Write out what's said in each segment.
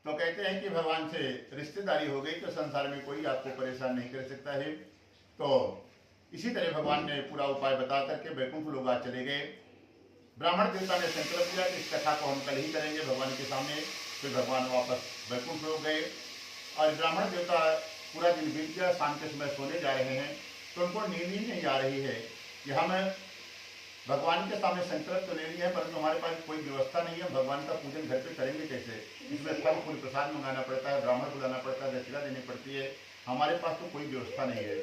तो कहते हैं कि भगवान से रिश्तेदारी हो गई तो संसार में कोई आपको परेशान नहीं कर सकता है। तो इसी तरह भगवान ने पूरा उपाय बता करके वैकुंठ लोग आज चले गए। ब्राह्मण देवता ने संकल्प किया कि इस कथा को हम कल ही करेंगे भगवान के सामने। फिर भगवान वापस वैकुंठ लोग गए और ब्राह्मण देवता पूरा दिन बीत गया, शाम के समय सोने जा रहे हैं तो उनको नींद ही नहीं आ रही है कि हम भगवान के सामने संकल्प तो ले लिया है परंतु हमारे पास कोई व्यवस्था नहीं है, भगवान का पूजन घर पे करेंगे कैसे। इसमें फल फूल प्रसाद मंगाना पड़ता है, ब्राह्मण बुलाना पड़ता है, दक्षिणा देनी पड़ती है, हमारे पास तो कोई व्यवस्था नहीं है।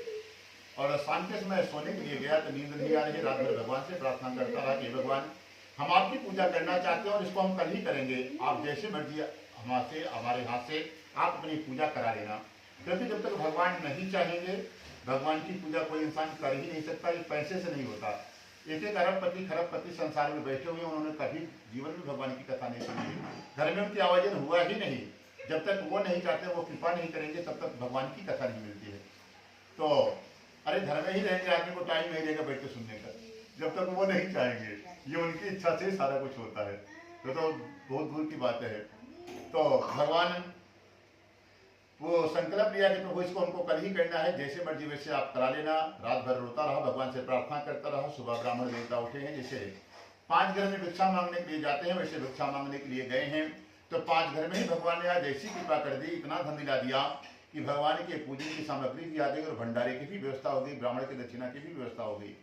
और शाम के समय सोने के लिए गया तो नींद नहीं आ रही, रात भर भगवान से प्रार्थना करता रहा कि भगवान हम आपकी पूजा करना चाहते हैं और इसको हम कल ही करेंगे, आप जैसे मर्जी हमसे हमारे हाथ से आप अपनी पूजा करा लेना। क्योंकि जब तक भगवान नहीं चाहेंगे भगवान की पूजा कोई इंसान कर ही नहीं सकता, ये पैसे से नहीं होता। एक एक अरबपति खरबपति संसार में बैठे हुए उन्होंने कभी जीवन में भगवान की कथा नहीं सुनी, घर में उनकी आयोजन हुआ ही नहीं। जब तक वो नहीं चाहते, वो कृपा नहीं करेंगे, तब तक भगवान की कथा नहीं मिलती है। तो अरे घर में ही रहेंगे, आदमी को टाइम नहीं रहेगा बैठ के सुनने का, जब तक वो नहीं चाहेंगे। ये उनकी इच्छा से सारा कुछ होता है, तो बहुत दूर की बात है। तो भगवान वो संकल्प लिया कि प्रभु इसको हमको कल ही करना है, जैसे मर्जी वैसे आप करा लेना। रात भर रोता रहा, भगवान से प्रार्थना करता रहा। सुबह ब्राह्मण देवता उठे हैं, जैसे 5 घर में भिक्षा मांगने के लिए जाते हैं वैसे भिक्षा मांगने के लिए गए हैं। तो 5 घर में ही भगवान ने आज ऐसी कृपा कर दी, इतना धन दिला दिया कि भगवान के पूजन की सामग्री भी आ गई और भंडारे की भी व्यवस्था हो गई, ब्राह्मण की दक्षिणा की भी व्यवस्था हो गई।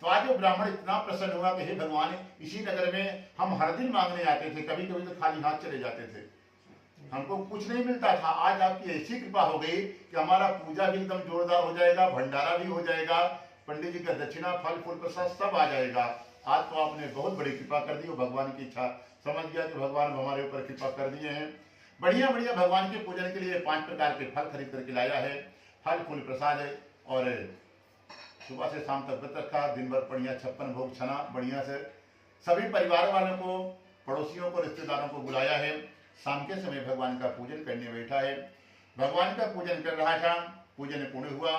तो आज वो ब्राह्मण इतना प्रसन्न हुआ कि हे भगवान, इसी नगर में हम हर दिन मांगने आते थे, कभी कभी तो खाली हाथ चले जाते थे, हमको कुछ नहीं मिलता था। आज आपकी ऐसी कृपा हो गई कि हमारा पूजा भी एकदम जोरदार हो जाएगा, भंडारा भी हो जाएगा, पंडित जी का दक्षिणा फल फूल प्रसाद सब आ जाएगा। आज तो आपने बहुत बड़ी कृपा कर दी। वो भगवान की इच्छा समझ गया कि भगवान हमारे ऊपर कृपा कर दिए हैं। बढ़िया बढ़िया भगवान के पूजन के लिए 5 प्रकार के फल खरीद करके लाया है, फल फूल प्रसाद है। और सुबह से शाम तक व्रत रखा, दिन भर बढ़िया 56 भोग छना बढ़िया से। सभी परिवार वालों को, पड़ोसियों को, रिश्तेदारों को बुलाया है। शाम के समय भगवान का पूजन करने बैठा है। भगवान का पूजन कर रहा था, पूजन पूर्ण हुआ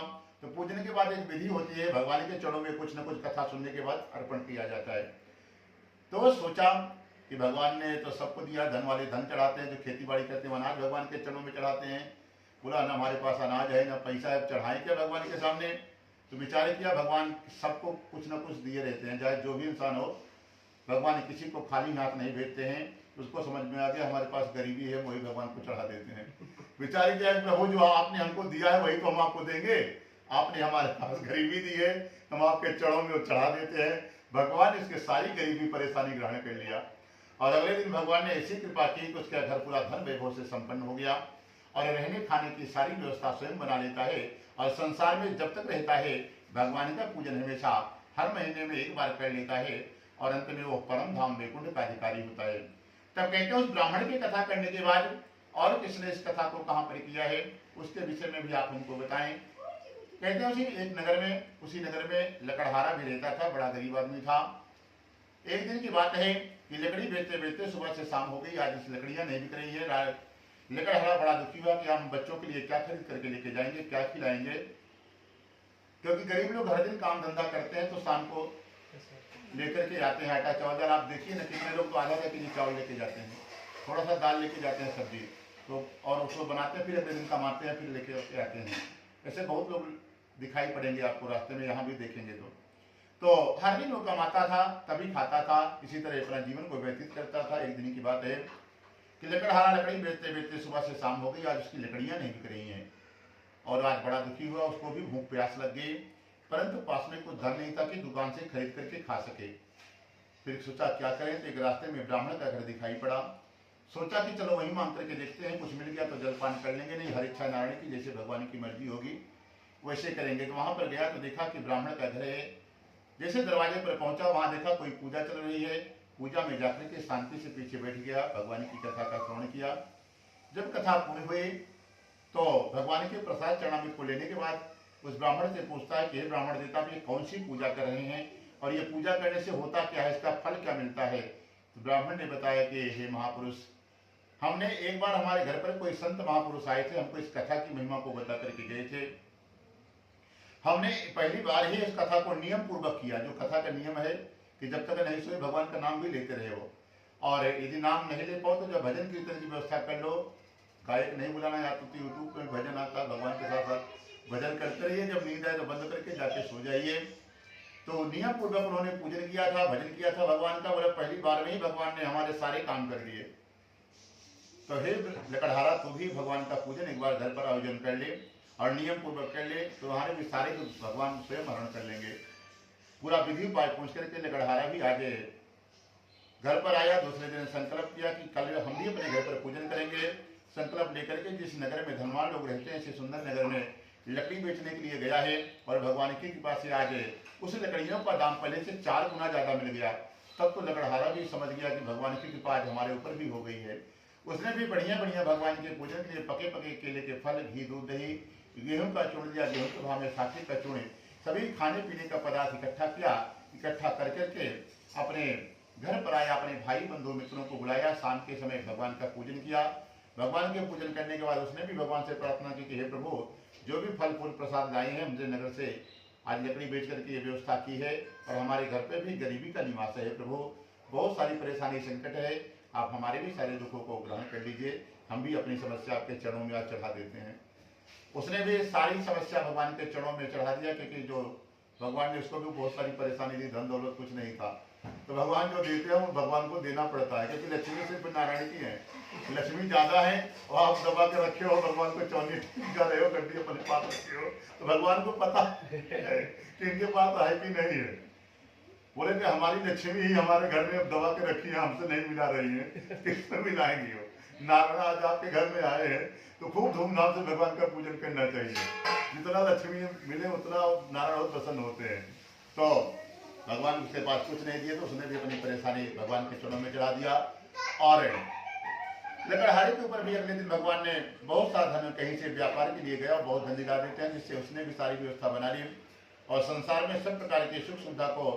तो पूजन के बाद एक विधि होती है, भगवान के चरणों में कुछ न कुछ कथा सुनने के बाद अर्पण किया जाता है। तो सोचा कि भगवान ने तो सबको दिया, धन वाले धन चढ़ाते हैं, जो खेती बाड़ी करते हैं अनाज भगवान के चरणों में चढ़ाते हैं। बोला ना हमारे पास अनाज है ना पैसा है, चढ़ाएं क्या भगवान के सामने। तो विचार किया, भगवान सबको कुछ न कुछ दिए रहते हैं, चाहे जो भी इंसान हो, भगवान किसी को खाली हाथ नहीं भेजते हैं। उसको समझ में आ गया हमारे पास गरीबी है, वही भगवान को चढ़ा देते हैं। विचार किया प्रभु जो आपने हमको दिया है वही तो हम आपको देंगे, आपने हमारे पास गरीबी दी है, हम आपके चरणों में चढ़ा देते हैं। भगवान इसके सारी गरीबी परेशानी ग्रहण कर लिया और अगले दिन भगवान ने ऐसी कृपा की कि उसका घर पूरा धन वैभव से संपन्न हो गया और रहने खाने की सारी व्यवस्था स्वयं बना लेता है। और संसार में जब तक रहता है भगवान का पूजन हमेशा हर महीने में एक बार कर लेता है और अंत में वो परम धाम वैकुंठ का अधिकारी होता है। तब कहते हैं उस ब्राह्मण की कथा करने के बाद और किसने इस कथा को कहाँ पर किया है उसके विषय में भी आप हमको बताएं। कहते हैं उसी नगर में लकड़हारा भी रहता था, बड़ा गरीब आदमी था। एक दिन की बात है कि लकड़ी बेचते बेचते सुबह से शाम हो गई, आज इस लकड़ियां नहीं बिक रही है। लकड़हारा बड़ा दुखी हुआ कि हम बच्चों के लिए क्या खरीद करके लेके जाएंगे, क्या खिलाएंगे, क्योंकि गरीब लोग हर दिन काम धंधा करते हैं तो शाम को लेकर के आते हैं आटा चावल। आप देखिए ना कितने लोग तो आधा किलो चावल लेके जाते हैं, थोड़ा सा दाल लेके जाते हैं, सब्जी तो, और उसको बनाते हैं, फिर अगले दिन कमाते हैं, फिर लेके आते हैं। ऐसे बहुत लोग दिखाई पड़ेंगे आपको रास्ते में, यहाँ भी देखेंगे तो हर दिन वो कमाता था तभी खाता था, इसी तरह अपना जीवन को व्यतीत करता था। एक दिन की बात है कि लकड़हारा लकड़ी बेचते बेचते सुबह से शाम हो गई, आज उसकी लकड़ियाँ नहीं बिक रही हैं और आज बड़ा दुखी हुआ, उसको भी भूख प्यास लग गई, परंतु पास में कुछ धन नहीं था कि दुकान से खरीद करके खा सके। फिर सोचा क्या करें, तो एक रास्ते में ब्राह्मण का घर दिखाई पड़ा। सोचा कि चलो वहीं मांग करके देखते हैं, कुछ मिल गया तो जलपान कर लेंगे, नहीं हर इच्छा नारायण की, जैसे भगवान की मर्जी होगी वैसे करेंगे। तो वहां पर गया तो देखा कि ब्राह्मण का घर है। जैसे दरवाजे पर पहुंचा वहां देखा कोई पूजा चल रही है। पूजा में जाकर के शांति से पीछे बैठ गया, भगवान की कथा का श्रवण किया। जब कथा पूरी हुई तो भगवान के प्रसाद चरणामृत को लेने के बाद उस ब्राह्मण से पूछता है कि हे ब्राह्मण देवता, आप ये कौन सी पूजा कर रहे हैं और ये पूजा करने से होता क्या है, इसका फल क्या मिलता है। तो ब्राह्मण ने बताया कि हे महापुरुष, हमने एक बार हमारे घर पर कोई संत महापुरुष आए थे, हमको इस कथा की महिमा को बता करके गए थे। हमने पहली बार ही इस कथा को नियम पूर्वक किया। जो कथा का नियम है कि जब तक नहीं सोए भगवान का नाम भी लेते रहे हो, और यदि नाम नहीं ले पाओ तो जब भजन कीर्तन की व्यवस्था कर लो, गायक नहीं बुलाना है, या तो यूट्यूब पे भजन आता है, भगवान के साथ साथ भजन करते रहिए। जब नींद आए तो बंद करके जाके सो जाइए। तो नियम पूर्वक उन्होंने पूजन किया था, भजन किया था भगवान का। बोले पहली बार में ही भगवान ने हमारे सारे काम कर दिए। तो हे लकड़हारा, तू भी भगवान का पूजन एक बार घर पर आयोजन कर ले और नियम पूर्वक कर ले, तो तुम्हारे भी सारे भगवान स्वयं हरण कर लेंगे। पूरा विधि उपाय पूछ करके लकड़हारा भी आगे घर पर आया। दूसरे दिन संकल्प किया कि कल हम भी अपने घर पर पूजन करेंगे। संकल्प लेकर के जिस नगर में धनवान लोग रहते हैं, ऐसे सुंदर नगर में लकड़ी बेचने के लिए गया है। और भगवान की कृपा से आज उस लकड़ियों का दाम पहले से 4 गुना ज्यादा मिल गया। तब तो लकड़हारा भी समझ गया कि भगवान की कृपा आज हमारे ऊपर भी हो गई है। उसने भी बढ़िया बढ़िया भगवान के पूजन के लिए पके पके केले के फल, घी, दूध, दही, गेहूं का चूर्ण दिया, गेहूं के भाव में साथी का चूर्ण, सभी खाने पीने का पदार्थ इकट्ठा किया। इकट्ठा कर करके अपने घर पर आया, अपने भाई बंधु मित्रों को बुलाया। शाम के समय भगवान का पूजन किया। भगवान के पूजन करने के बाद उसने भी भगवान से प्रार्थना की कि हे प्रभु, जो भी फल फूल प्रसाद लाए हैं मुझे नगर से, आज लकड़ी बेच करके ये व्यवस्था की है और हमारे घर पे भी गरीबी का निवास है। प्रभु, बहुत सारी परेशानी संकट है, आप हमारे भी सारे दुखों को ग्रहण कर लीजिए। हम भी अपनी समस्या आपके चरणों में आज चढ़ा देते हैं। उसने भी सारी समस्या भगवान के चरणों में चढ़ा दिया, क्योंकि जो भगवान ने उसको भी बहुत सारी परेशानी दी, धन दौलत कुछ नहीं था। तो भगवान जो देते हैं वो भगवान को देना पड़ता है, क्योंकि लक्ष्मी सिर्फ नारायण की है, लक्ष्मी ज्यादा है। और आप दबा के रखे हो, भगवान को चौनी कर रहे हो, गड्डी अपने पास रखे हो, तो भगवान को पता है कि इनके पास है कि नहीं है। बोले कि हमारी लक्ष्मी ही हमारे घर में दबा के रखी है, हमसे नहीं मिला रही है, किससे मिलाएंगी हो। नारायण आज आपके घर में आए हैं तो खूब धूमधाम से भगवान का पूजन करना चाहिए। जितना लक्ष्मी मिले उतना नारायण बहुत प्रसन्न होते हैं। तो भगवान उसके पास कुछ नहीं दिए, तो उसने भी अपनी परेशानी भगवान के चरणों में चढ़ा दिया। और लकड़हारे के ऊपर भी अगले दिन भगवान ने बहुत सारा धन कहीं से व्यापार के लिए गया और बहुत धन दिला देते हैं, जिससे उसने भी सारी व्यवस्था बना ली और संसार में सब प्रकार की सुख सुविधा को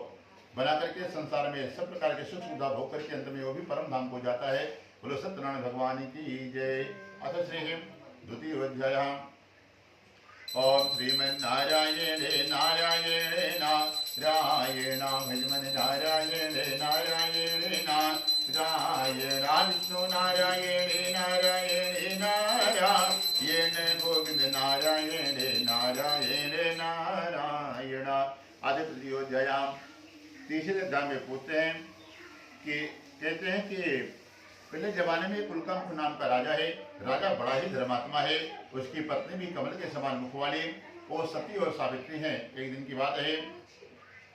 बना करके, संसार में सब प्रकार के सुख सुविधा भोग करके अंत में वो भी परम धाम को जाता है। बोलो सत्यनारायण भगवान की जय। अथ श्री द्वितीय अध्याय। ओम श्रीमन्नारायण नारायण नारायण भजमन नारायण नारायण नारायण विष्णु नारायण नारायण नारायण गोविंद नारायण नारायण नारायण। आदि तृतीय अध्याय। तीसरे अध्याय में पूछते हैं कि कहते हैं कि पहले जमाने में कुलकामपुर नाम का राजा है। राजा बड़ा ही धर्मात्मा है। उसकी पत्नी भी कमल के समान मुख वाली और सती और सावित्री हैं। एक दिन की बात है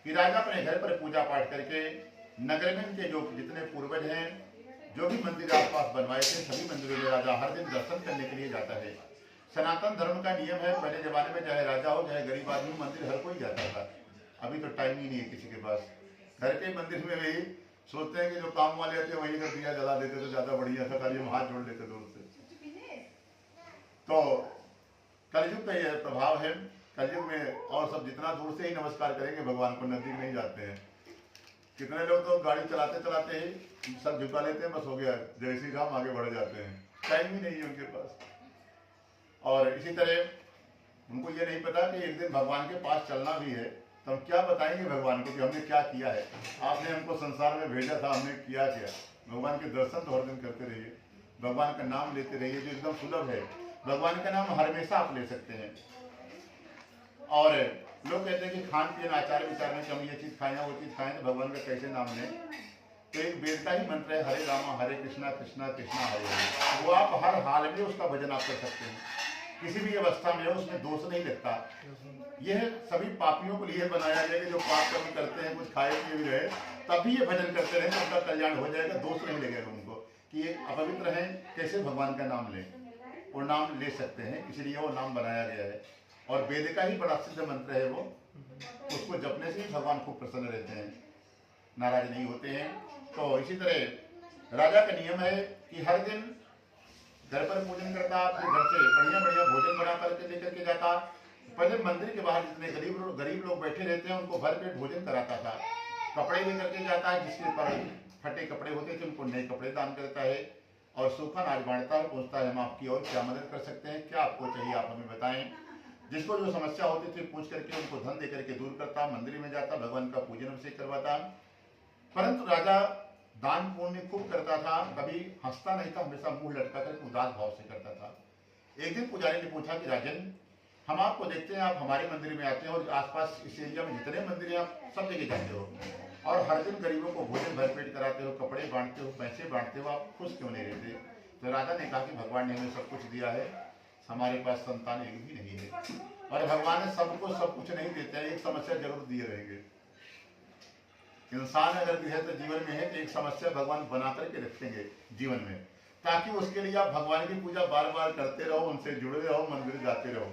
कि राजा अपने घर पर पूजा पाठ करके नगर में के जो जितने पूर्वज हैं, जो भी मंदिर आसपास बनवाए थे, सभी मंदिरों में राजा हर दिन दर्शन करने के लिए जाता है। सनातन धर्म का नियम है, पहले जमाने में चाहे राजा हो चाहे गरीब आदमी, मंदिर हर कोई जाता था। अभी तो टाइम ही नहीं है किसी के पास। घर के मंदिर में भी सोचते हैं कि जो काम वाले आते वहीं का दिया जला देते तो ज्यादा बढ़िया था, खाली हम हाथ जोड़ लेते थे उससे। तो कलयुग का यह प्रभाव है। कलयुग में और सब जितना दूर से ही नमस्कार करेंगे भगवान को, नजदीक नहीं जाते हैं। कितने लोग तो गाड़ी चलाते चलाते ही सब झुका लेते हैं, बस हो गया, जय श्री राम, आगे बढ़ जाते हैं। टाइम ही नहीं है उनके पास। और इसी तरह उनको ये नहीं पता कि एक दिन भगवान के पास चलना भी है, तो हम क्या बताएंगे भगवान को कि हमने क्या किया है। आपने हमको संसार में भेजा था, हमने किया क्या। भगवान के दर्शन तो हर दिन करते रहिए, भगवान का नाम लेते रहिए, जो एकदम सुलभ है। भगवान का नाम हमेशा आप ले सकते हैं। और लोग कहते हैं कि खान पीन आचार विचार में कि हम ये चीज खाएं वो चीज खाएं, तो भगवान का कैसे नाम लें। तो एक वेद का ही मंत्र है, हरे रामा हरे कृष्णा कृष्णा कृष्णा हरे हरे। वो आप हर हाल में उसका भजन आप कर सकते हैं, किसी भी अवस्था में हो, उसमें दोष नहीं लगता। यह सभी पापियों के लिए बनाया गया कि जो पाप कर्म करते हैं, कुछ खाए पिए भी रहे, तभी ये भजन करते रहे तो उनका कल्याण हो जाएगा, दोष नहीं लगेगा उनको कि ये अपवित्र हैं, कैसे भगवान का नाम लें। और नाम ले सकते हैं, इसलिए वो नाम बनाया गया है। और वेद का ही बड़ा सिद्ध मंत्र है वो, उसको जपने से ही भगवान खूब प्रसन्न रहते हैं, नाराज नहीं होते हैं। तो इसी तरह राजा का नियम है कि हर दिन घर पर पूजन करता, अपने घर से बढ़िया बढ़िया भोजन बना करके लेकर के जाता। पहले मंदिर के बाहर जितने गरीब लोग बैठे रहते हैं उनको भर पेट भोजन कराता था। कपड़े लेकर के जाता है, जिसके पर फटे कपड़े होते थे उनको नए कपड़े दान करता है। और सूखा अनाज बांटता है, पूछता है हम आपकी और क्या मदद कर सकते हैं, क्या आपको चाहिए आप हमें बताएं। जिसको जो समस्या होती थी पूछ करके उनको धन दे करके दूर करता, मंदिर में जाता, भगवान का पूजन अभिषेक करवाता। परंतु राजा दान पुण्य खूब करता था, कभी हंसता नहीं था, हमेशा मुंह लटका कर उदास भाव से करता था। एक दिन पुजारी ने पूछा कि राजन, हम आपको देखते हैं, आप हमारे मंदिर में आते हैं और आसपास इस एरिया में जितने मंदिर हैं आप सब जगह जाते हो और हर दिन गरीबों को भोजन भरपेट कराते हो, कपड़े बांटते हो, पैसे बांटते हो, आप खुश क्यों नहीं रहते? तो राजा ने कहा कि भगवान ने हमें सब कुछ दिया है, हमारे पास संतान एक भी नहीं है और भगवान ने सबको सब कुछ नहीं देते हैं, एक समस्या जरूर दिए रहेंगे। इंसान अगर गृहस्थ जीवन में है तो एक समस्या भगवान बना करके रखेंगे जीवन में, ताकि उसके लिए आप भगवान की पूजा बार बार करते रहो, उनसे जुड़े रहो, मंदिर जाते रहो।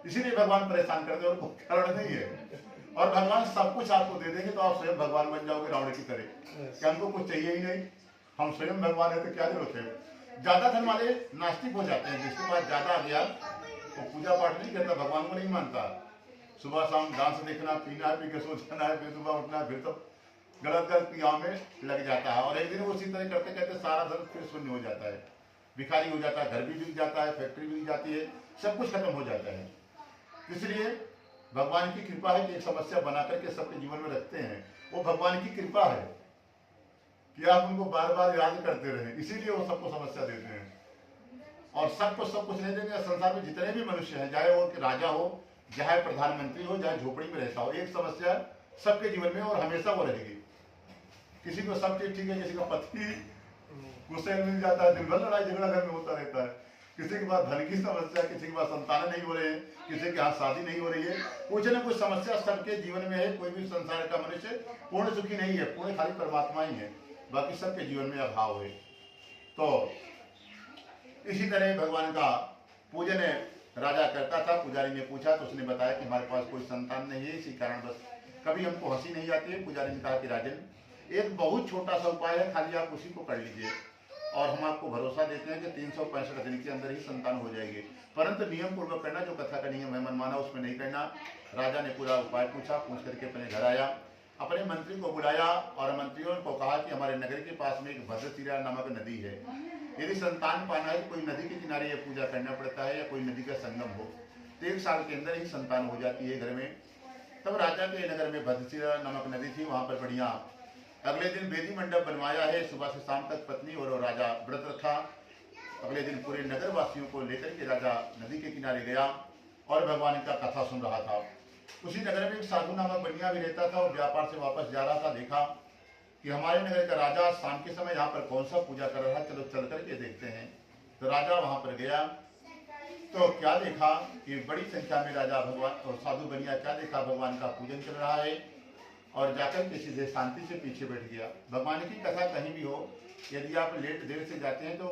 इसीलिए भगवान परेशान करते और कोई कारण नहीं है। और भगवान सब कुछ आपको दे देंगे तो आप स्वयं भगवान बन जाओगे रावण की तरह, कि हमको कुछ चाहिए ही नहीं, हम स्वयं भगवान है तो क्या जरूरत है। ज्यादा धन वाले नास्तिक हो जाते हैं, जिसके पास ज्यादा आ गया वो तो पूजा पाठ नहीं करता, भगवान को नहीं मानता, सुबह शाम डांस देखना, पीना है, पी के सो जाना है, फिर सुबह उठना, फिर तो गलत गलत क्रियाओं में लग जाता है और एक दिन उसी तरह करते करते सारा धन फिर शून्य हो जाता है, भिखारी हो जाता है, घर भी बिक जाता है, फैक्ट्री बिक जाती है, सब कुछ खत्म हो जाता है। इसलिए भगवान की कृपा है कि एक समस्या बना करके सबके जीवन में रखते हैं, वो भगवान की कृपा है कि आप उनको बार बार याद करते रहे, इसीलिए वो सबको समस्या देते हैं। और सबको सब कुछ नहीं देंगे। संसार में जितने भी मनुष्य हैं, चाहे वो राजा हो, चाहे प्रधानमंत्री हो, चाहे झोपड़ी में रहता हो, एक समस्या सबके जीवन में और हमेशा वो रहेगी। किसी को सब चीज ठीक है, किसी को पति गुस्से में मिल जाता है, दिन भर लड़ाई झगड़ा घर में होता रहता है, किसी के पास धन की समस्या, किसी के पास संतान नहीं हो रहे हैं, किसी के यहाँ शादी नहीं हो रही है, कुछ न कुछ समस्या सबके जीवन में है। कोई भी संसार का मनुष्य पूर्ण सुखी नहीं है, पूर्ण खाली परमात्मा ही है, बाकी सबके जीवन में अभाव है। तो इसी तरह भगवान का पूजन राजा करता था। पुजारी ने पूछा तो उसने बताया कि हमारे पास कोई संतान नहीं है, इसी कारण बस कभी हमको हंसी नहीं आती है। पुजारी ने कहा कि राजन, एक बहुत छोटा सा उपाय है, खाली आप उसी को कर लीजिए और हम आपको भरोसा देते हैं कि 365 दिन के अंदर ही संतान हो जाएगी, परंतु नियम पूर्वक करना, जो कथा का नियम है मनमाना उसमें नहीं करना। राजा ने पूरा उपाय पूछा, पूछ करके अपने घर आया, अपने मंत्री को बुलाया और मंत्रियों को कहा कि हमारे नगर के पास में एक भद्रशिरा नामक नदी है, यदि संतान पाना है तो कोई नदी के किनारे यह पूजा करना पड़ता है या कोई नदी का संगम हो, तो 1 साल के अंदर ही संतान हो जाती है घर में। तब राजा के नगर में भद्रशिरा नामक नदी थी, वहां पर बढ़िया अगले दिन वेदी मंडप बनवाया है, सुबह से शाम तक पत्नी और राजा व्रत रखा। अगले दिन पूरे नगर वासियों को लेकर के राजा नदी के किनारे गया और भगवान का कथा सुन रहा था। उसी नगर में एक साधु नामक बनिया भी रहता था और व्यापार से वापस जा रहा था। देखा कि हमारे नगर का राजा शाम के समय यहाँ पर कौन सा पूजा कर रहा है, चलो चल करके देखते हैं। तो राजा वहां पर गया तो क्या देखा कि बड़ी संख्या में राजा भगवान और साधु बनिया क्या देखा, भगवान का पूजन चल रहा है और जाकर के सीधे शांति से पीछे बैठ गया। भगवान की कथा कहीं भी हो, यदि आप लेट देर से जाते हैं तो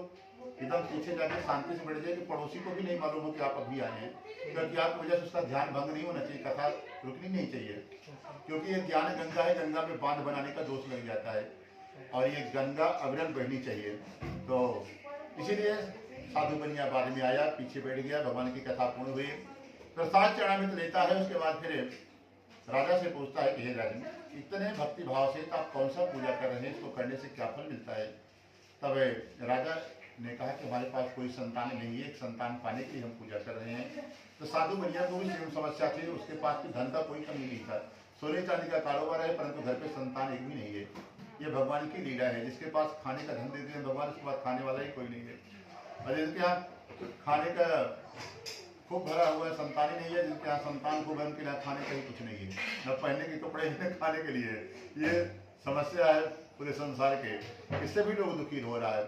एकदम पीछे जाकर शांति से बैठ जाए कि पड़ोसी को भी नहीं मालूम हो कि आप अभी आए हैं, क्योंकि आपकी वजह से उसका ध्यान भंग नहीं होना चाहिए, कथा रुकनी नहीं चाहिए, क्योंकि ये ज्ञान गंगा है, गंगा में बांध बनाने का दोष लग जाता है और ये गंगा अविरल बहनी चाहिए। तो इसीलिए साधु बनिया बाद में आया, पीछे बैठ गया, भगवान की कथा पूर्ण हुई, प्रसाद चढ़ामित लेता है। उसके बाद फिर राजा से पूछता है कि हे राजन, इतने भक्ति भाव से आप कौन सा पूजा कर रहे हैं, इसको करने से क्या फल मिलता है? तब राजा ने कहा कि हमारे पास कोई संतान नहीं है, एक संतान पाने के लिए हम पूजा कर रहे हैं। तो साधु बनिया को भी सेम समस्या थी, उसके पास भी धन का कोई कमी नहीं था, सोने चांदी का कारोबार है, परंतु घर पे संतान एक भी नहीं है। ये भगवान की लीला है, जिसके पास खाने का धन देते हैं भगवान, उसके पास खाने वाला ही कोई नहीं है। और जिनके यहाँ खाने का खूब भरा हुआ है, संतान ही नहीं है, जिनके यहाँ संतान खूब है उनके यहाँ खाने का ही कुछ नहीं है, न पहनने के कपड़े न खाने के लिए। ये समस्या है पूरे संसार के, इससे भी लोग दुखी हो रहा है।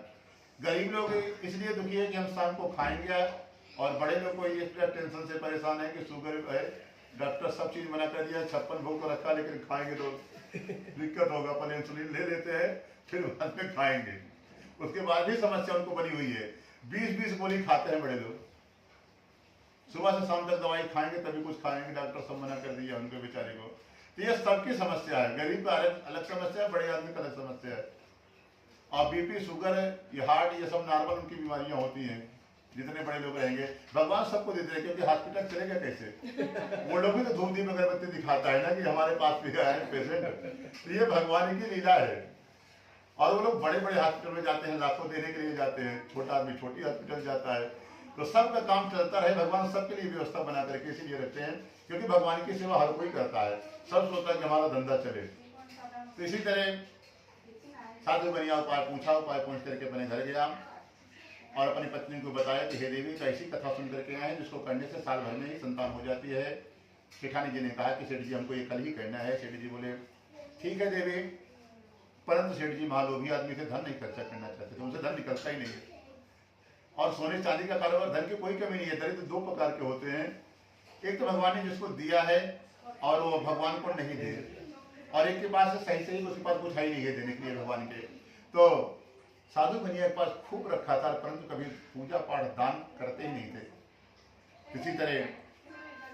गरीब लोग इसलिए दुखी है कि हम शाम को खाएंगे, और बड़े लोग को ये टेंशन से परेशान है कि शुगर है, डॉक्टर सब चीज मना कर दिया, 56 भोग को रखा, लेकिन खाएंगे तो दिक्कत होगा, पहले इंसुलिन ले लेते हैं फिर बाद में खाएंगे। उसके बाद भी समस्या उनको बनी हुई है, 20-20 गोली खाते हैं बड़े लोग, सुबह से शाम तक दवाई खाएंगे तभी कुछ खाएंगे, डॉक्टर सब मना कर दिया उनके बेचारे को। तो ये सबकी समस्या है, गरीब का अलग समस्या है, बड़े आदमी का अलग समस्या है। और बीपी, शुगर, ये हार्ट, ये सब नॉर्मल उनकी बीमारियां होती हैं। जितने बड़े लोग रहेंगे भगवान सबको देते हैं, क्योंकि हॉस्पिटल चलेगा कैसे? वो लोग भी तो धूप दीप अगरबत्ती दिखाता है ना कि हमारे पास भी आए पेशेंट। ये भगवान की लीला है। और वो लोग बड़े बड़े हॉस्पिटल में जाते हैं, लाखों देने के लिए जाते हैं, छोटा आदमी छोटी हॉस्पिटल जाता है। तो सबका काम चलता रहे, भगवान सबके लिए व्यवस्था बना करके इसीलिए रखते हैं, क्योंकि भगवान की सेवा हर कोई करता है, सब सोचता है कि हमारा धंधा चले। तो इसी तरह साधु बनिया उपाय पूछा, उपाय पूछ करके अपने घर गया और अपनी पत्नी को बताया कि हे देवी, एक ऐसी कथा सुन करके आए हैं जिसको करने से साल भर में ही संतान हो जाती है। सेठानी जी ने कहा कि सेठ जी हमको ये कल ही करना है। सेठ जी बोले ठीक है देवी, परंतु सेठ जी महालोभी आदमी से धन नहीं खर्चा करना चाहते थे, उनसे धन निकलता ही नहीं है। और सोने चांदी का कारोबार, धन की कोई कमी नहीं है। दरिद्र दो प्रकार के होते हैं, एक तो भगवान ने जिसको दिया है और वो भगवान को नहीं दे, और एक के पास सही सही उसके पास कुछ है ही नहीं है देने के लिए भगवान के। तो साधु बनिया के पास खूब रखा था, परंतु कभी पूजा पाठ दान करते ही नहीं थे। इसी तरह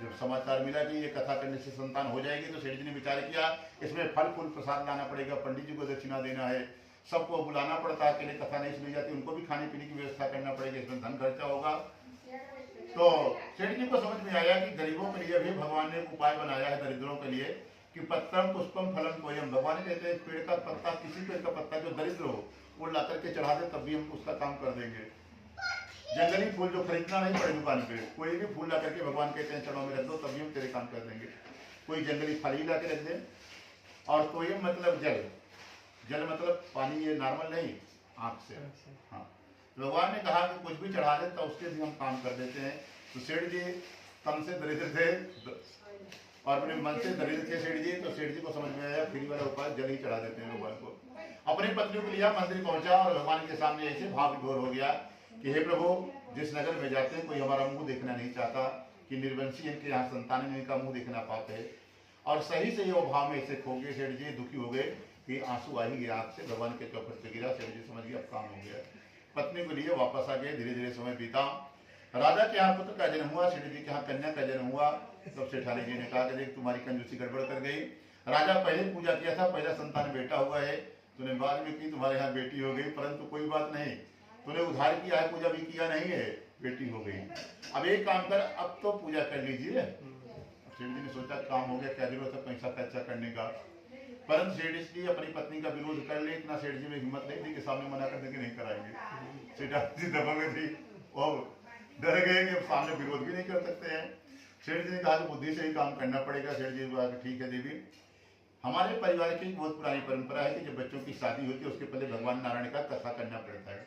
जब समाचार मिला कि ये कथा करने से संतान हो जाएगी, तो सेठ जी ने विचार किया इसमें फल फूल प्रसाद लाना पड़ेगा, पंडित जी को दक्षिणा देना है, सबको बुलाना पड़ता है, अकेले कथा नहीं सुनी जाती, उनको भी खाने पीने की व्यवस्था करना पड़ेगी, इसमें धन खर्चा होगा। तो सेठ जी को समझ में आया कि गरीबों के लिए भी भगवान ने एक उपाय बनाया है, दरिद्रों के लिए, कि पत्रम पुष्पम फलम कोयम। भगवान कहते हैं पेड़ का पत्ता, किसी पेड़ का पत्ता जो दरिद्र हो वो ला करके चढ़ा दे, तब भी हम उसका काम कर देंगे। जंगली फूल जो खरीदना नहीं पड़े दुकान पे, कोई भी फूल ला करके भगवान कहते हैं चढ़ाव में रख दो, तभी हम तेरे काम कर देंगे। कोई जंगली फल ही ला के रख दे। और कोयम मतलब जल, जल मतलब पानी, ये नॉर्मल नहीं, आंख से। हाँ, भगवान ने कहा कि कुछ भी चढ़ा दे तो उसके भी हम काम कर देते हैं। तो सेठ जी तन से दरिद्र थे और अपने मन से दरिद्र थे सेठ जी, तो सेठ जी को समझ में आया फ्री वाला उपाय, जल ही चढ़ा देते हैं भगवान को। अपनी पत्नी को लिया, मंदिर पहुंचा और भगवान के सामने ऐसे भाव विभोर हो गया कि हे प्रभु, जिस नगर में जाते हैं कोई हमारा मुंह देखना नहीं चाहता, कि निर्वंशी इनके यहाँ संतान है, इनका मुंह देखना पाते है। और सही से वो भाव में ऐसे खो गए, सेठ जी दुखी हो गए कि आंसू आ ही गया आंख से, भगवान के चौखट पे गिरा। सेठ जी समझ गया अब काम हो गया। पत्नी को लिए वापस आ गए। धीरे धीरे समय बीता। राजा के यहाँ पुत्र का जन्म हुआ, सेठ जी के यहाँ कन्या का जन्म हुआ। तब सेठानी जी ने कहा कि देख तुम्हारी कंजूसी गड़बड़ कर गई, राजा पहले पूजा किया था, पहला संतान बेटा हुआ है, तूने बाद में की, तुम्हारे यहाँ बेटी हो गई, परंतु कोई बात नहीं, तूने उधार किया है, पूजा भी किया नहीं है, बेटी हो गई। अब एक काम कर, अब तो पूजा कर लीजिए। सेठ जी ने सोचा काम हो गया, क्या जरूरत है पैसा खर्चा करने का। परंतु सेठ जी अपनी पत्नी का विरोध कर ले, इतना सेठ जी में हिम्मत नहीं थी कि सामने मना कर दे कि नहीं कराएंगे। सेठानी जी दबंग थी और डर गए कि सामने विरोध भी नहीं कर सकते हैं। सेठ जी ने कहा कि बुद्धि से ही काम करना पड़ेगा। सेठ जी ने कहा ठीक है देवी, हमारे परिवार की बहुत पुरानी परंपरा है कि जब बच्चों की शादी होती है उसके पहले भगवान नारायण का कथा करना पड़ता है।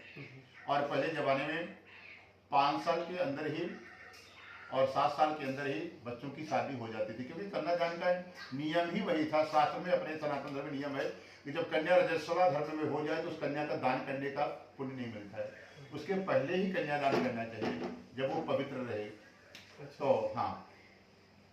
और पहले जमाने में 5 साल के अंदर ही और 7 साल के अंदर ही बच्चों की शादी हो जाती थी, क्योंकि कन्या दान का नियम ही वही था। शास्त्र में, अपने सनातन धर्म में नियम है कि जब कन्या रजस्वला धर्म में हो जाए तो उस कन्या का दान करने का पुण्य नहीं मिलता है, उसके पहले ही कन्यादान करना चाहिए जब वो पवित्र रहे। तो हाँ,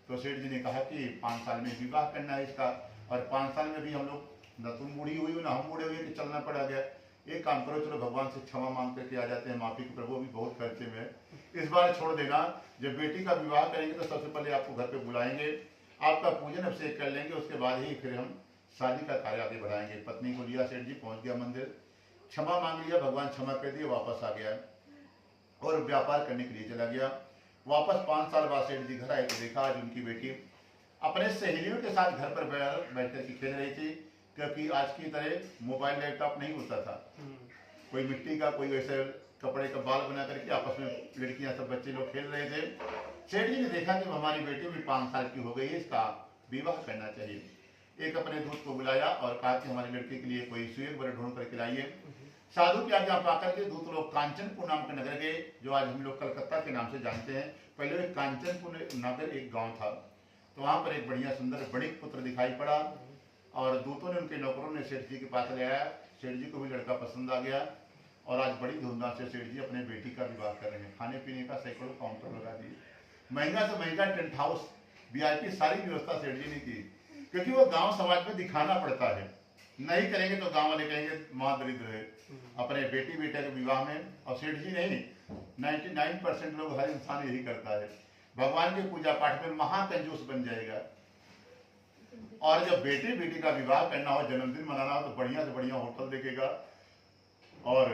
तो सेठ जी ने कहा कि 5 साल में विवाह करना है इसका, और 5 साल में भी हम लोग, न तुम बूढ़ी हुई ना हम बूढ़े हुए कि चलना पड़ा गया। एक काम करो, चलो भगवान से क्षमा मांग करके आ जाते हैं, माफी के प्रभु भी बहुत खर्चे में है, इस बार छोड़ देना। जब बेटी का विवाह करेंगे तो सबसे पहले आपको घर पे बुलाएंगे, आपका पूजन अभिषेक कर लेंगे, उसके बाद ही फिर हम शादी का कार्य आगे बढ़ाएंगे। पत्नी को लिया सेठ जी, पहुंच गया मंदिर, क्षमा मांग लिया, भगवान क्षमा कर दिया, वापस आ गया और व्यापार करने के लिए चला गया। वापस 5 साल बाद सेठ जी घर आए तो देखा आज उनकी बेटी अपने सहेलियों के साथ घर पर बैठ कर खेल रही थी, क्योंकि आज की तरह मोबाइल लैपटॉप नहीं होता था। कोई मिट्टी का, कोई वैसे कपड़े का बाल बना करके आपस में लड़कियां सब बच्चे लोग खेल रहे थे। सेठ जी ने देखा कि हमारी बेटी भी 5 साल की हो गई है, इसका विवाह करना चाहिए। एक अपने दूत को बुलाया और कहा कि हमारी लड़की के लिए कोई सुयोग वर ढूंढ करके लाइए। साधु की आज्ञा पाकर के दूत लोग कांचनपुर नाम के नगर गए, जो आज हम लोग कलकत्ता के नाम से जानते हैं। पहले एक कांचनपुर नगर एक गांव था, तो वहां पर एक बढ़िया सुंदर बणिक पुत्र दिखाई पड़ा और दूतों ने, उनके नौकरों ने सेठ जी के पास ले आया। सेठ जी को भी लड़का पसंद आ गया और आज बड़ी धूमधाम से सेठ जी अपने बेटी का विवाह कर रहे हैं। खाने पीने का सैकड़ों काउंटर लगा दिए, महंगा से महंगा टेंट हाउस, VIP सारी व्यवस्था सेठ जी ने की, क्योंकि वो गांव समाज में दिखाना पड़ता है। नहीं करेंगे तो गांव वाले कहेंगे मां दरिद्र है अपने बेटी बेटे के विवाह में। और सेठ जी नहीं, 99% लोग, हर इंसान यही करता है, भगवान के पूजा पाठ में महाकंजूस बन जाएगा। और जब बेटी बेटी का विवाह करना हो, जन्मदिन मनाना हो, तो बढ़िया से बढ़िया होटल देखेगा और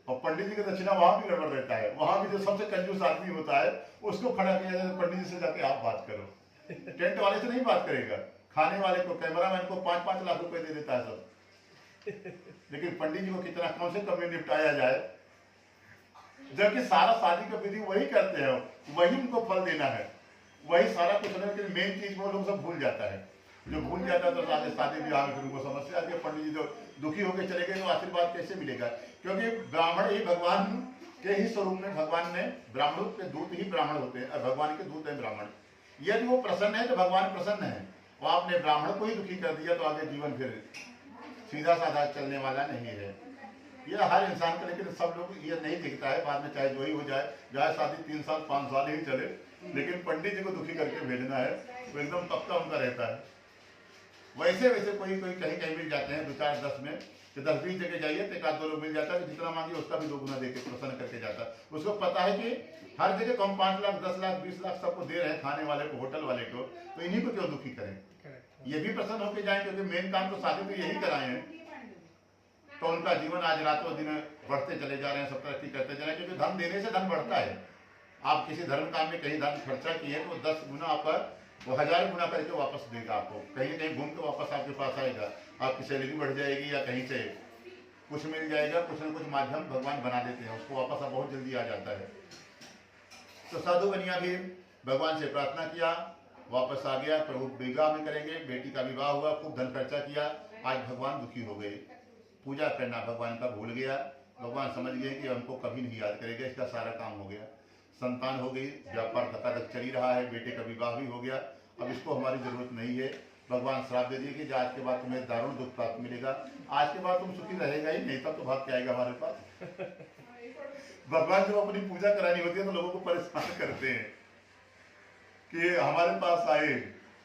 पंडित जी का दक्षिणा वहां भी गड़बड़ रहता है। वहां भी जो सबसे कंजूस आदमी होता है उसको खड़ा किया जाए, पंडित जी से जाके आप बात करो, टेंट वाले से नहीं बात करेगा, खाने वाले को, कैमरामैन को 5-5 लाख रुपए दे देता है सब। लेकिन पंडित जी को कितना कम से कम में निपटाया जाए, जबकि सारा शादी का विधि वही करते हैं, वही उनको फल देना है, वही सारा कुछ है। मेन चीज वो लोग सब भूल जाता है, जो भूल जाता है तो शादी ब्याह में उनको समस्या आती है। पंडित जी तो दुखी होकर चले गए तो आशीर्वाद कैसे मिलेगा? क्योंकि ब्राह्मण ही भगवान के ही स्वरूप में, भगवान ने ब्राह्मणों के दूत ही ब्राह्मण होते हैं और भगवान के दूत हैं ब्राह्मण। यदि वो प्रसन्न है तो भगवान प्रसन्न है, और आपने ब्राह्मण को ही दुखी कर दिया तो आगे जीवन फिर सीधा साधा चलने वाला नहीं है। यह हर इंसान का, लेकिन सब लोग ये नहीं दिखता है। बाद में चाहे जो ही हो जाए, चाहे शादी 3 साल 5 साल ही चले, लेकिन पंडित जी को दुखी करके भेजना है तो एकदम पक्का उनका रहता है। वैसे वैसे कोई कोई कहीं कहीं मिल जाते हैं, 2 4 10 में, कि 10 20 जगह जाइए तो 1 आध 2 लोग मिल जाता है, जितना मांगिए उसका भी 2 गुना देकर प्रसन्न करके जाता है। उसको पता है कि हर जगह कम 5 लाख 10 लाख 20 लाख सबको दे रहे हैं, खाने वाले को, होटल वाले को, तो इन्हीं को क्यों दुखी करें? ये भी प्रसन्न होकर जाए, क्योंकि मेन काम तो शादी तो यही कराए हैं। तो उनका जीवन आज रातों दिन बढ़ते चले जा रहे हैं, सब तरक्की करते जा रहे हैं, क्योंकि धन देने से धन बढ़ता है। आप किसी धर्म काम में कहीं धन खर्चा किए तो 10 गुना आपका, वो 1000 गुना करके वापस देगा आपको। कहीं कहीं घूम के वापस आपके पास आएगा, आपकी सैलरी बढ़ जाएगी या कहीं से कुछ मिल जाएगा, कुछ न कुछ माध्यम भगवान बना देते हैं, उसको वापस अब बहुत जल्दी आ जाता है। तो साधु बनिया भी भगवान से प्रार्थना किया, वापस आ गया, प्रभु विवाह में करेंगे, बेटी का विवाह हुआ, खूब धन खर्चा किया, आज भगवान दुखी हो गए। पूजा करना भगवान का भूल गया, भगवान समझ गए कि हमको कभी नहीं याद करेगा, इसका सारा काम हो गया, संतान हो गई, व्यापार धकाधक चल ही रहा है, बेटे का विवाह भी हो गया, अब इसको हमारी जरूरत नहीं है। भगवान श्राप दे दिए कि आज के बाद तुम्हें दारुण दुख प्राप्त मिलेगा, आज के बाद तुम सुखी रहेगा ही नहीं, तब तो भाग के आएगा हमारे पास। भगवान जब अपनी पूजा करानी होती है तो लोगों को परेशान करते हैं कि हमारे पास आए,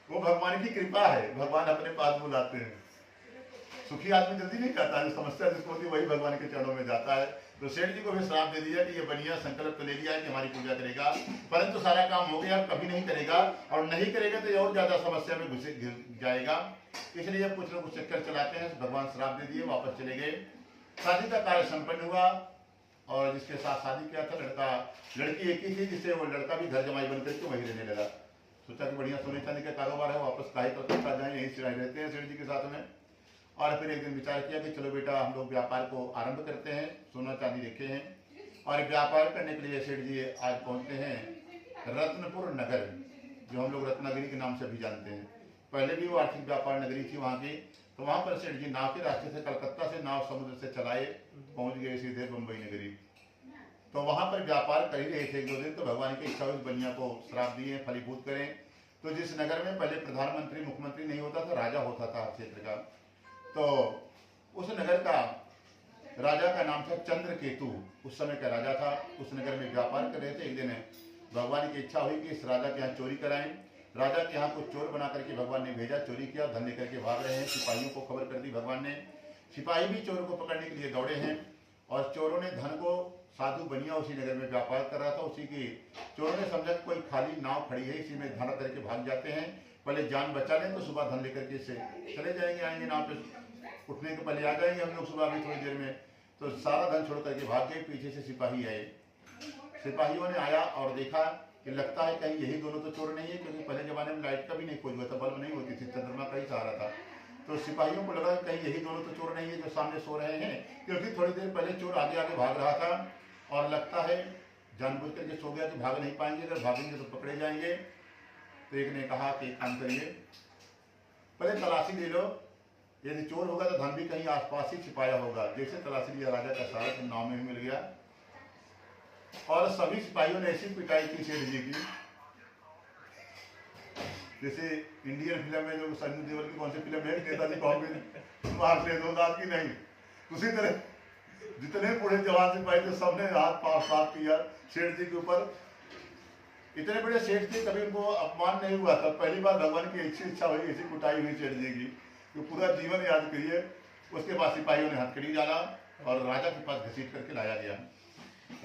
वो भगवान की कृपा है, भगवान अपने पास बुलाते हैं। सुखी आदमी जल्दी नहीं जाता है, जो समस्या जिसको होती है वही भगवान के चरणों में जाता है। तो सेठ जी को भी श्राप दे दिया कि ये बनिया संकल्प तो ले लिया है कि हमारी पूजा करेगा, परंतु सारा काम हो गया, कभी नहीं करेगा, और नहीं करेगा तो ये और ज्यादा समस्या में घुस जाएगा। इसलिए कुछ लोग चक्कर चलाते हैं, भगवान श्राप दे दिए, वापस चले गए। शादी का कार्य संपन्न हुआ, और जिसके साथ शादी किया था लड़की एक ही थी, जिससे वो लड़का भी घर जमाई बनकर के वही रहने लगा। सोचा कि बढ़िया सोने चांदी का कारोबार है, वापस काहे कलकत्ता जाए, यहीं से रहते हैं सेठ जी के साथ में। और फिर एक दिन विचार किया कि चलो बेटा हम लोग व्यापार को आरंभ करते हैं, सोना चांदी रखे हैं, और व्यापार करने के लिए सेठ जी आज पहुंचते हैं रत्नपुर नगर, जो हम लोग रत्नागिरी के नाम से भी जानते हैं। पहले भी वो आर्थिक व्यापार नगरी थी वहाँ की। तो वहाँ पर सेठ जी नाव के रास्ते से, कलकत्ता से नाव समुद्र से चलाए, पहुंच गए सीधे मुंबई नगरी। तो वहाँ पर व्यापार कर ही रहे थे 1 2 दिन, तो भगवान की इच्छा हुई बनिया को श्राप दिए फलीभूत करें। तो जिस नगर में पहले प्रधानमंत्री मुख्यमंत्री नहीं होता था, राजा होता था क्षेत्र का, तो उस नगर का राजा का नाम था चंद्रकेतु, उस समय का राजा था। उस नगर में व्यापार कर रहे थे। एक दिन भगवान की इच्छा हुई कि इस राजा के यहाँ चोरी कराएं। राजा के यहाँ कुछ चोर बना करके भगवान ने भेजा, चोरी किया, धन लेकर के भाग रहे हैं। सिपाहियों को खबर कर दी भगवान ने, सिपाही भी चोरों को पकड़ने के लिए दौड़े हैं। और चोरों ने धन को, साधु बनिया उसी नगर में व्यापार कर रहा था, उसी की चोरों ने समझा कोई खाली नाव खड़ी है, इसी में धन करके भाग जाते हैं, पहले जान बचा लें तो सुबह धन लेकर के इससे चले जाएंगे, आएंगे नाव पे, उठने के पहले आ जाएंगे हम लोग सुबह भी थोड़ी देर में। तो सारा धन छोड़ करके भाग गए। पीछे से सिपाही आए, सिपाहियों ने आया और देखा कि लगता है कहीं यही दोनों तो चोर नहीं है, क्योंकि पहले जमाने में लाइट का भी नहीं खोज हुआ था, बल्ब नहीं होती थी, चंद्रमा का ही सहारा था। तो सिपाहियों को लगा कि कहीं यही दोनों तो चोर नहीं है जो सामने सो रहे हैं, क्योंकि थोड़ी देर पहले चोर आगे आगे भाग रहा था और लगता है जानबूझ करके सो गया कि भाग नहीं पाएंगे, अगर भागेंगे तो पकड़े जाएंगे। तो एक ने कहा कि एक काम करिए, पहले तलाशी ले लो, यदि चोर होगा तो धन भी कहीं आसपास ही छिपाया होगा। जैसे तलाशी लिया, राजा का सारा धन नाव में ही मिल गया। और सभी सिपाहियों ने ऐसी पिटाई की सेठ जी की, जैसे इंडियन फिल्म में जो सनी देओल की कौन सी फिल्म है, नेताजी को मार ले 2 दांत की नहीं, उसी तरह जितने बूढ़े जवान सिपाही थे सबने हाथ पांव साफ किया सेठ जी के ऊपर। इतने बड़े सेठ थे, कभी उनको अपमान नहीं हुआ था। पहली बार भगवान की ऐसी इच्छा हुई, ऐसी कुटाई हुई सेठ जी की, तो पूरा जीवन याद करिए। उसके बाद सिपाहियों ने हथकड़ी डाला और राजा के पास घसीट करके लाया गया।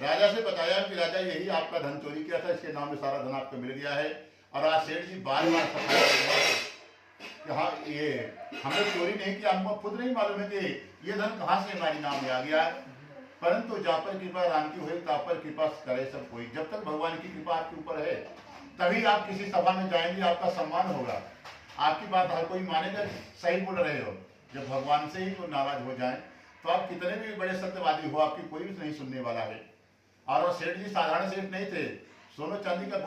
राजा से बताया कि राजा यही आपका धन चोरी किया था, इसके नाम में सारा धन आपको मिल गया है। और आज सेठ जी बार बार कि हाँ ये हमने चोरी नहीं किया, हमको खुद नहीं मालूम है कि ये धन कहाँ से हमारी नाम में आ गया। परंतु जहाँ पर कृपा राम की हुई, तहाँ पर कृपा करे सब कोई। जब तक भगवान की कृपा आपके ऊपर है तभी आप किसी सभा में जाएंगे, आपका सम्मान होगा, आपकी बात हर कोई मानेगा, सही बोल रहे हो। जब भगवान से ही तो नाराज हो जाए तो आप कितने भी बड़े सत्यवादी हो, आपकी कोई भी नहीं सुनने वाला है। और सेठ जी साधारण सेठ नहीं थे, सोना चांदी का